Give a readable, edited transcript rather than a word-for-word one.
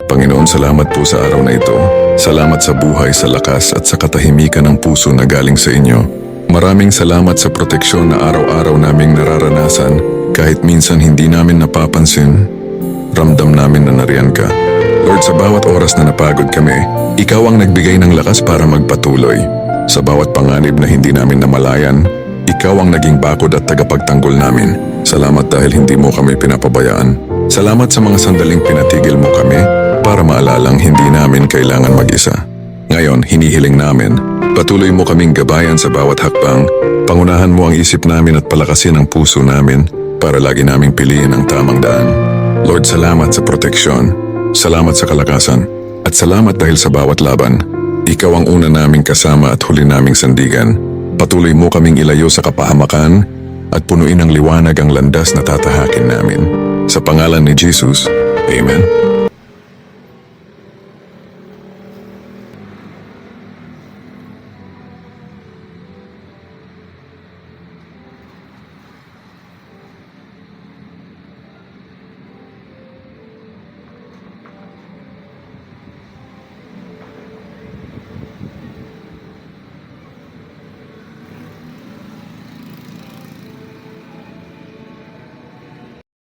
Panginoon, salamat po sa araw na ito. Salamat sa buhay, sa lakas at sa katahimikan ng puso na galing sa inyo. Maraming salamat sa proteksyon na araw-araw naming nararanasan kahit minsan hindi namin napapansin. Ramdam namin na nariyan ka. Lord, sa bawat oras na napagod kami, Ikaw ang nagbigay ng lakas para magpatuloy. Sa bawat panganib na hindi namin namalayan, Ikaw ang naging bakod at tagapagtanggol namin. Salamat dahil hindi mo kami pinapabayaan. Salamat sa mga sandaling pinatigil mo kami para maalalang hindi namin kailangan mag-isa. Ngayon, hinihiling namin, patuloy mo kaming gabayan sa bawat hakbang, pangunahan mo ang isip namin at palakasin ang puso namin para lagi naming piliin ang tamang daan. Lord, salamat sa proteksyon, salamat sa kalakasan, at salamat dahil sa bawat laban. Ikaw ang una naming kasama at huli naming sandigan. Patuloy mo kaming ilayo sa kapahamakan at punuin ng liwanag ang landas na tatahakin namin. Sa pangalan ni Jesus, Amen.